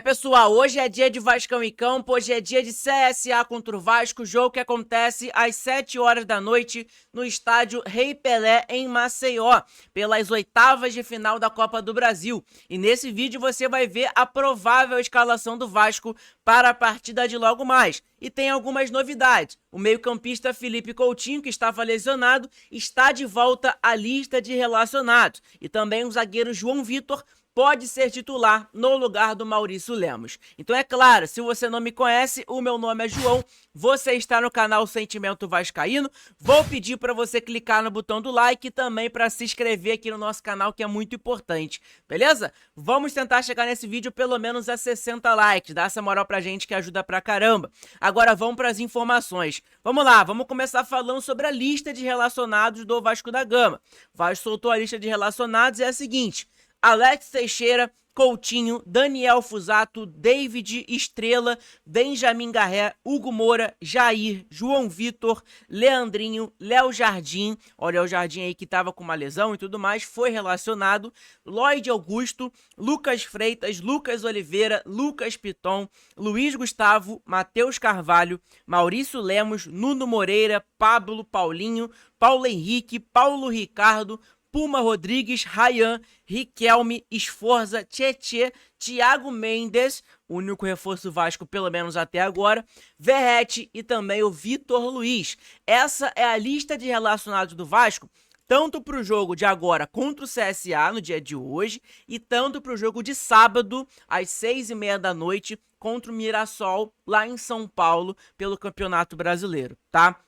Pessoal, hoje é dia de Vascão em Campo, hoje é dia de CSA contra o Vasco, jogo que acontece às 7 horas da noite no estádio Rei Pelé, em Maceió, pelas oitavas de final da Copa do Brasil. E nesse vídeo você vai ver a provável escalação do Vasco para a partida de logo mais. E tem algumas novidades. O meio-campista Felipe Coutinho, que estava lesionado, está de volta à lista de relacionados. E também o zagueiro João Vitor pode ser titular no lugar do Maurício Lemos. Então é claro, se você não me conhece, o meu nome é João, você está no canal Sentimento Vascaíno, vou pedir para você clicar no botão do like e também para se inscrever aqui no nosso canal, que é muito importante, beleza? Vamos tentar chegar nesse vídeo pelo menos a 60 likes, dá essa moral pra gente que ajuda pra caramba. Agora vamos para as informações. Vamos lá, vamos começar falando sobre a lista de relacionados do Vasco da Gama. O Vasco soltou a lista de relacionados e é a seguinte: Alex Teixeira, Coutinho, Daniel Fusato, David Estrela, Benjamin Garré, Hugo Moura, Jair, João Vitor, Leandrinho, Léo Jardim, olha o Jardim aí que tava com uma lesão e tudo mais, foi relacionado, Lloyd Augusto, Lucas Freitas, Lucas Oliveira, Lucas Piton, Luiz Gustavo, Matheus Carvalho, Maurício Lemos, Nuno Moreira, Pablo Paulinho, Paulo Henrique, Paulo Ricardo, Puma Rodrigues, Ryan, Riquelme, Esforza, Tietê, Thiago Mendes, o único reforço Vasco pelo menos até agora, Verrete e também o Vitor Luiz. Essa é a lista de relacionados do Vasco, tanto para o jogo de agora contra o CSA no dia de hoje e tanto para o jogo de sábado às 6h30 da noite contra o Mirassol lá em São Paulo pelo Campeonato Brasileiro, tá?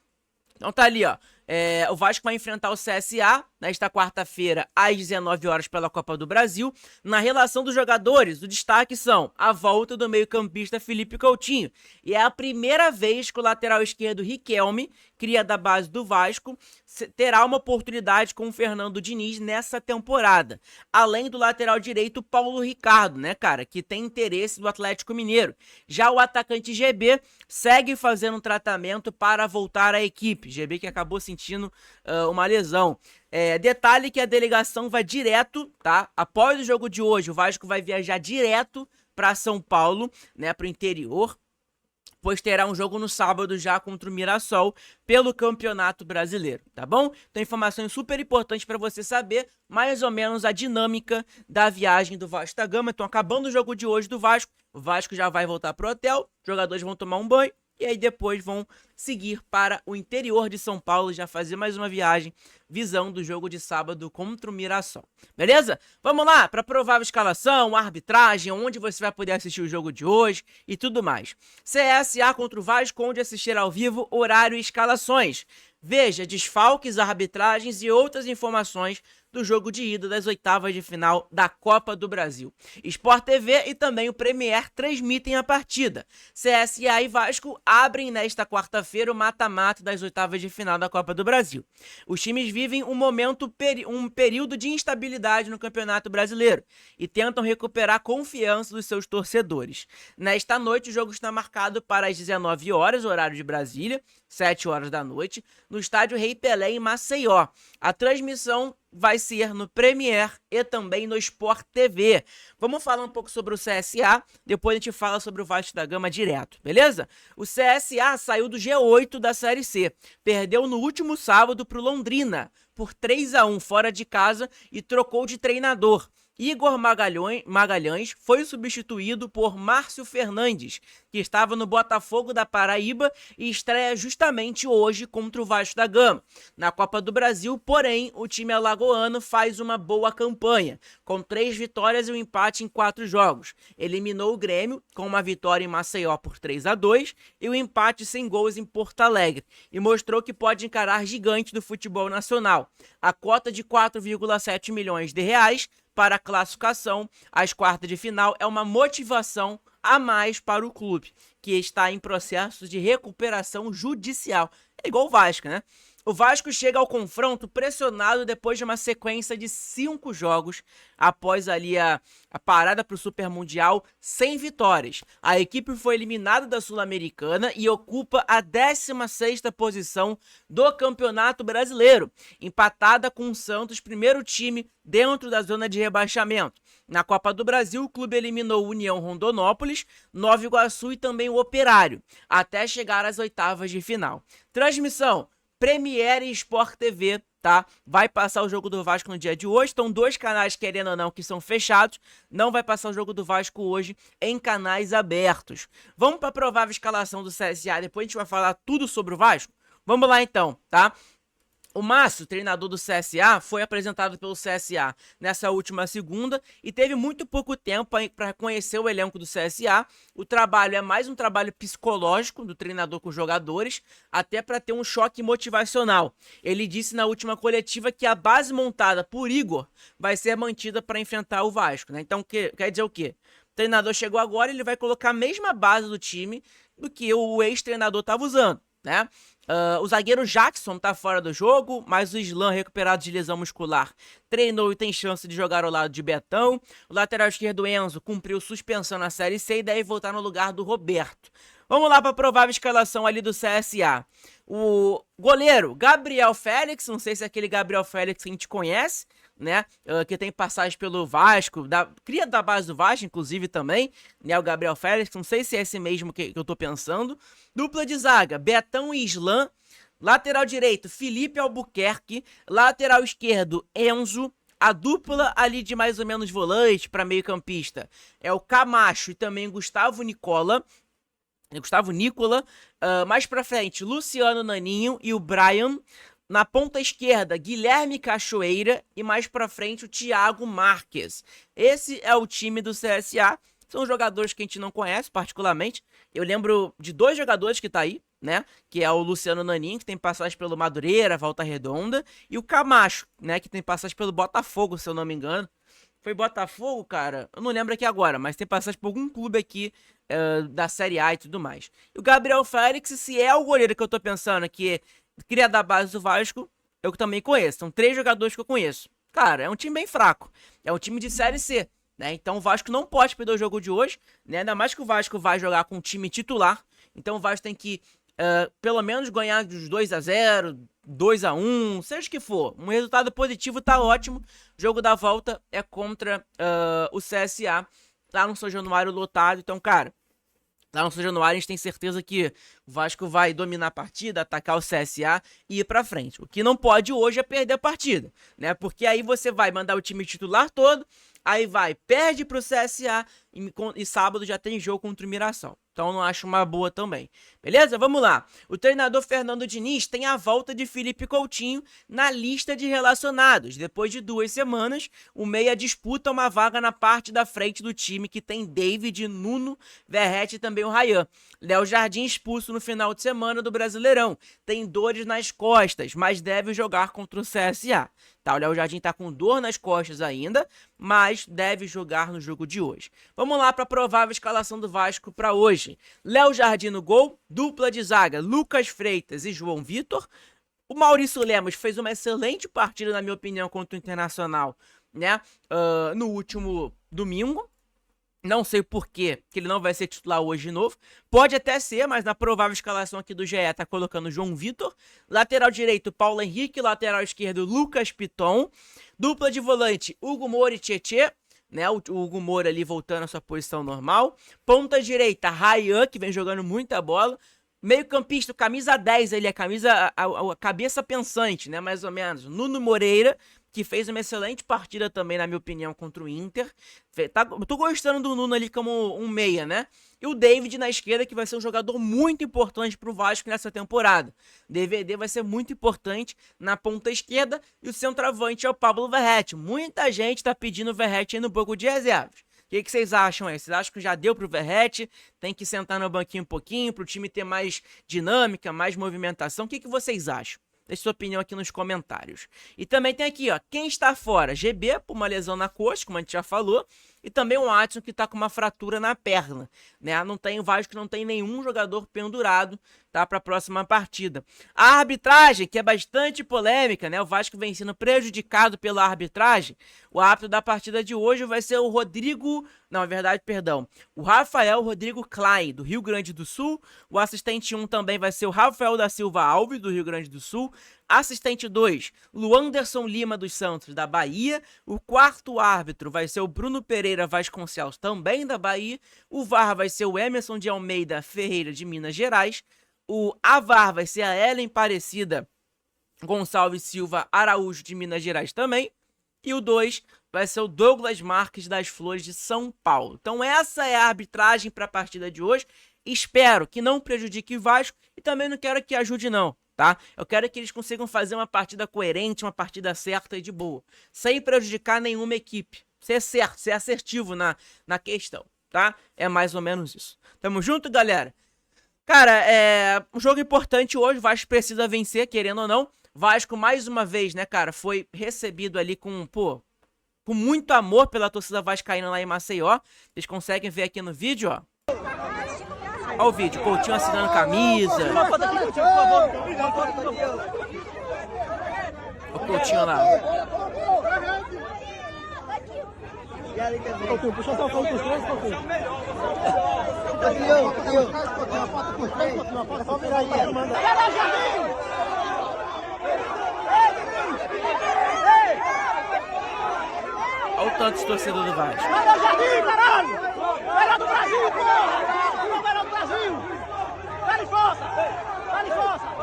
Então tá ali, ó. O Vasco vai enfrentar o CSA nesta quarta-feira às 19 horas pela Copa do Brasil. Na relação dos jogadores, o destaque são a volta do meio-campista Felipe Coutinho. E é a primeira vez que o lateral esquerdo Riquelme, cria da base do Vasco, terá uma oportunidade com o Fernando Diniz nessa temporada. Além do lateral direito Paulo Ricardo, né, cara, que tem interesse do Atlético Mineiro. Já o atacante GB segue fazendo um tratamento para voltar à equipe. GB que acabou sentindo uma lesão. Detalhe que a delegação vai direto, tá? Após o jogo de hoje, o Vasco vai viajar direto para São Paulo, né, para o interior, pois terá um jogo no sábado já contra o Mirassol pelo Campeonato Brasileiro, tá bom? Então, informações super importantes para você saber mais ou menos a dinâmica da viagem do Vasco da Gama. Então, acabando o jogo de hoje do Vasco, o Vasco já vai voltar pro hotel, os jogadores vão tomar um banho e aí depois vão seguir para o interior de São Paulo, já fazer mais uma viagem, visão do jogo de sábado contra o Mirassol. Beleza? Vamos lá, para provável escalação, arbitragem, onde você vai poder assistir o jogo de hoje e tudo mais. CSA contra o Vasco, onde assistir ao vivo, horário e escalações. Veja desfalques, arbitragens e outras informações do jogo de ida das oitavas de final da Copa do Brasil. Sport TV e também o Premier transmitem a partida. CSA e Vasco abrem nesta quarta-feira o mata-mata das oitavas de final da Copa do Brasil. Os times vivem um período de instabilidade no Campeonato Brasileiro e tentam recuperar a confiança dos seus torcedores. Nesta noite, o jogo está marcado para as 19 horas, horário de Brasília, 7 horas da noite, no estádio Rei Pelé, em Maceió. A transmissão vai ser no Premier e também no Sport TV. Vamos falar um pouco sobre o CSA, depois a gente fala sobre o Vasco da Gama direto, beleza? O CSA saiu do G8 da Série C, perdeu no último sábado para o Londrina por 3-1 fora de casa e trocou de treinador. Igor Magalhães foi substituído por Márcio Fernandes, que estava no Botafogo da Paraíba e estreia justamente hoje contra o Vasco da Gama. Na Copa do Brasil, porém, o time alagoano faz uma boa campanha, com 3 vitórias e um empate em 4 jogos. Eliminou o Grêmio com uma vitória em Maceió por 3-2 e um empate sem gols em Porto Alegre, e mostrou que pode encarar gigante do futebol nacional. A cota de 4,7 milhões de reais para a classificação às quartas de final é uma motivação a mais para o clube, que está em processo de recuperação judicial. É igual o Vasco, né? O Vasco chega ao confronto pressionado depois de uma sequência de 5 jogos, após ali a parada para o Super Mundial, sem vitórias. A equipe foi eliminada da Sul-Americana e ocupa a 16ª posição do Campeonato Brasileiro, empatada com o Santos, primeiro time dentro da zona de rebaixamento. Na Copa do Brasil, o clube eliminou o União Rondonópolis, Nova Iguaçu e também o Operário, até chegar às oitavas de final. Transmissão: Premiere e Sport TV, tá? Vai passar o jogo do Vasco no dia de hoje. Estão 2 canais, querendo ou não, que são fechados. Não vai passar o jogo do Vasco hoje em canais abertos. Vamos para a provável escalação do CSA. Depois a gente vai falar tudo sobre o Vasco. Vamos lá então, tá? O Márcio, treinador do CSA, foi apresentado pelo CSA nessa última segunda e teve muito pouco tempo para conhecer o elenco do CSA. O trabalho é mais um trabalho psicológico do treinador com os jogadores, até para ter um choque motivacional. Ele disse na última coletiva que a base montada por Igor vai ser mantida para enfrentar o Vasco, né? Então, quer dizer o quê? O treinador chegou agora, ele vai colocar a mesma base do time do que o ex-treinador estava usando, né? O zagueiro Jackson tá fora do jogo, mas o Islan, recuperado de lesão muscular, treinou e tem chance de jogar ao lado de Betão. O lateral esquerdo Enzo cumpriu suspensão na Série C e deve voltar no lugar do Roberto. Vamos lá para a provável escalação ali do CSA. O goleiro Gabriel Félix, não sei se é aquele Gabriel Félix que a gente conhece, né, que tem passagem pelo Vasco, cria da base do Vasco, inclusive também, né, o Gabriel Félix, não sei se é esse mesmo que eu tô pensando. Dupla de zaga, Betão e Islan. Lateral direito, Felipe Albuquerque. Lateral esquerdo, Enzo. A dupla ali de mais ou menos volante para meio campista é o Camacho e também Gustavo Nicola. Mais pra frente, Luciano Naninho e o Brian. Na ponta esquerda, Guilherme Cachoeira e mais pra frente o Thiago Marques. Esse é o time do CSA. São jogadores que a gente não conhece particularmente. Eu lembro de 2 jogadores que tá aí, né? Que é o Luciano Naninho, que tem passagem pelo Madureira, Volta Redonda. E o Camacho, né? Que tem passagem pelo Botafogo, se eu não me engano. Foi Botafogo, cara? Eu não lembro aqui agora, mas tem passagem por algum clube aqui da Série A e tudo mais. E o Gabriel Félix, se é o goleiro que eu tô pensando que cria da base do Vasco, eu também conheço. São 3 jogadores que eu conheço. Cara, é um time bem fraco. É um time de Série C, né? Então o Vasco não pode perder o jogo de hoje, né? Ainda mais que o Vasco vai jogar com um time titular. Então o Vasco tem que pelo menos ganhar dos 2-0, 2-1, seja o que for. Um resultado positivo tá ótimo. O jogo da volta é contra o CSA, lá no São Januário lotado. Então, cara, lá no São Januário a gente tem certeza que o Vasco vai dominar a partida, atacar o CSA e ir pra frente. O que não pode hoje é perder a partida, né? Porque aí você vai mandar o time titular todo, aí perde pro CSA e sábado já tem jogo contra o Mirassol. Então não acho uma boa também. Beleza? Vamos lá. O treinador Fernando Diniz tem a volta de Felipe Coutinho na lista de relacionados. Depois de 2 semanas, o meia disputa uma vaga na parte da frente do time que tem David, Nuno, Verratti e também o Ryan. Léo Jardim expulso no final de semana do Brasileirão. Tem dores nas costas, mas deve jogar contra o CSA. Tá, o Léo Jardim tá com dor nas costas ainda, mas deve jogar no jogo de hoje. Vamos lá para a provável escalação do Vasco para hoje. Léo Jardim no gol, dupla de zaga, Lucas Freitas e João Vitor. O Maurício Lemos fez uma excelente partida, na minha opinião, contra o Internacional, né? No último domingo. Não sei por que ele não vai ser titular hoje de novo. Pode até ser, mas na provável escalação aqui do GE tá colocando João Vitor. Lateral direito, Paulo Henrique. Lateral esquerdo, Lucas Piton. Dupla de volante, Hugo Moura e Tietê, né? O Hugo Moura ali voltando à sua posição normal. Ponta direita, Ryan, que vem jogando muita bola. Meio campista, camisa 10, ele é a cabeça pensante, né? Mais ou menos. Nuno Moreira, que fez uma excelente partida também, na minha opinião, contra o Inter. Eu tô gostando do Nuno ali como um meia, né? E o David na esquerda, que vai ser um jogador muito importante pro Vasco nessa temporada. DVD vai ser muito importante na ponta esquerda. E o centroavante é o Pablo Verratti. Muita gente tá pedindo o Verratti aí no banco de reservas. O que vocês acham aí? Vocês acham que já deu pro Verratti? Tem que sentar no banquinho um pouquinho pro time ter mais dinâmica, mais movimentação? O que vocês acham? Deixe sua opinião aqui nos comentários. E também tem aqui, ó, quem está fora? GB, por uma lesão na coxa, como a gente já falou. E também o Adson, que tá com uma fratura na perna, né? O Vasco não tem nenhum jogador pendurado, tá? Pra próxima partida. A arbitragem, que é bastante polêmica, né? O Vasco vem sendo prejudicado pela arbitragem. O árbitro da partida de hoje vai ser o Rodrigo... Não, na verdade, perdão. O Rafael Rodrigo Klein, do Rio Grande do Sul. O assistente 1 também vai ser o Rafael da Silva Alves, do Rio Grande do Sul. assistente 2, Luanderson Lima dos Santos, da Bahia. O quarto árbitro vai ser o Bruno Pereira Vasconcelos, também da Bahia. O VAR vai ser o Emerson de Almeida Ferreira, de Minas Gerais. A VAR vai ser a Ellen Aparecida Gonçalves Silva Araújo, de Minas Gerais também. E o 2 vai ser o Douglas Marques das Flores, de São Paulo. Então essa é a arbitragem para a partida de hoje. Espero que não prejudique o Vasco e também não quero que ajude não, tá? Eu quero que eles consigam fazer uma partida coerente, uma partida certa e de boa, sem prejudicar nenhuma equipe. Ser certo, ser assertivo na questão, tá? É mais ou menos isso. Tamo junto, galera? Cara, é um jogo importante hoje, o Vasco precisa vencer, querendo ou não. Vasco, mais uma vez, né, cara, foi recebido ali com muito amor pela torcida vascaína lá em Maceió. Vocês conseguem ver aqui no vídeo, ó. Olha o vídeo, Coutinho assinando camisa. O Coutinho lá. Coutinho, puxa só o fogo dos três, Coutinho. É só virar aí. Olha o tanto de torcedor do Vasco. Vai ao Jardim, caralho! Vai lá do Brasil, porra! Não vai lá do Brasil! Dá-lhe força! Dá-lhe força!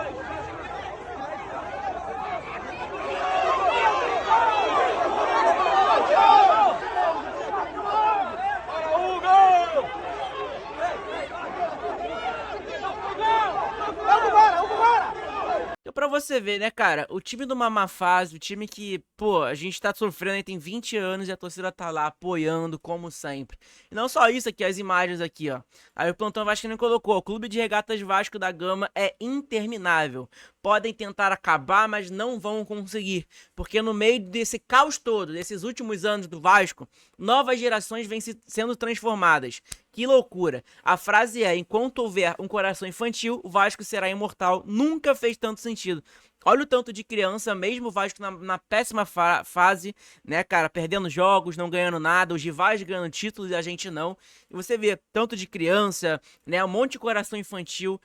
Então, pra você ver, né, cara, o time numa má fase, o time que, pô, a gente tá sofrendo aí tem 20 anos e a torcida tá lá apoiando, como sempre. E não só isso aqui, as imagens aqui, ó. Aí o Plantão Vascaíno colocou, o Clube de Regatas Vasco da Gama é interminável. Podem tentar acabar, mas não vão conseguir. Porque no meio desse caos todo, desses últimos anos do Vasco, novas gerações vêm sendo transformadas. Que loucura. A frase é, enquanto houver um coração infantil, o Vasco será imortal. Nunca fez tanto sentido. Olha o tanto de criança, mesmo o Vasco na péssima fase, né, cara, perdendo jogos, não ganhando nada, os rivais ganhando títulos e a gente não. E você vê tanto de criança, né, um monte de coração infantil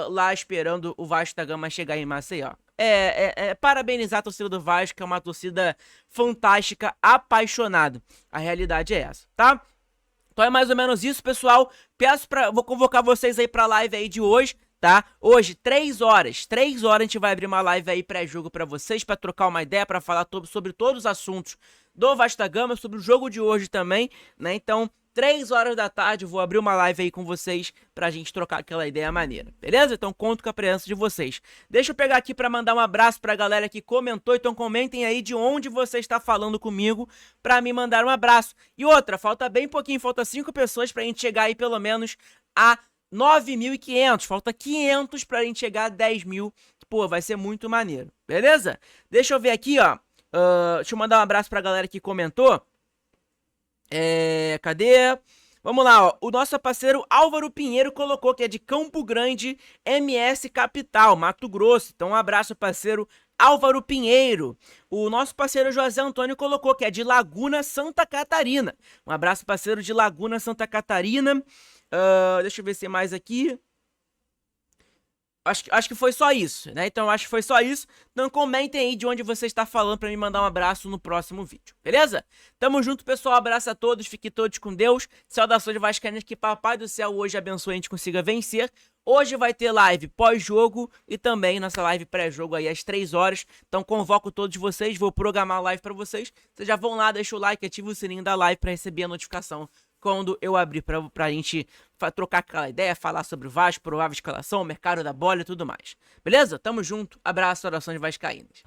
lá esperando o Vasco da Gama chegar em Maceió. Parabenizar a torcida do Vasco, que é uma torcida fantástica, apaixonada. A realidade é essa, tá? Então é mais ou menos isso, pessoal. Vou convocar vocês aí pra live aí de hoje, tá? Hoje, 3 horas a gente vai abrir uma live aí pré-jogo pra vocês, pra trocar uma ideia, pra falar sobre todos os assuntos do Vasco da Gama, sobre o jogo de hoje também, né? Então, 3 horas da tarde, eu vou abrir uma live aí com vocês pra gente trocar aquela ideia maneira, beleza? Então conto com a presença de vocês. Deixa eu pegar aqui pra mandar um abraço pra galera que comentou, então comentem aí de onde você está falando comigo pra me mandar um abraço. E outra, falta bem pouquinho, falta 5 pessoas pra gente chegar aí pelo menos a 9.500, falta 500 pra gente chegar a 10 mil, pô, vai ser muito maneiro, beleza? Deixa eu ver aqui, ó, deixa eu mandar um abraço pra galera que comentou. Cadê? Vamos lá, ó. O nosso parceiro Álvaro Pinheiro colocou que é de Campo Grande, MS Capital, Mato Grosso. Então um abraço, parceiro Álvaro Pinheiro. O nosso parceiro José Antônio colocou que é de Laguna, Santa Catarina. Um abraço, parceiro de Laguna, Santa Catarina. Deixa eu ver se tem mais aqui. Acho que foi só isso, né? Então acho que foi só isso. Então comentem aí de onde você está falando pra me mandar um abraço no próximo vídeo, beleza? Tamo junto, pessoal. Abraço a todos, fiquem todos com Deus. Saudações vascaínas, que Papai do Céu hoje abençoe e a gente consiga vencer. Hoje vai ter live pós-jogo e também nossa live pré-jogo aí às 3 horas. Então convoco todos vocês, vou programar a live pra vocês. Vocês já vão lá, deixa o like, ativa o sininho da live pra receber a notificação quando eu abrir pra gente trocar aquela ideia, falar sobre o Vasco, provável escalação, mercado da bola e tudo mais. Beleza? Tamo junto, abraço, orações vascaínas.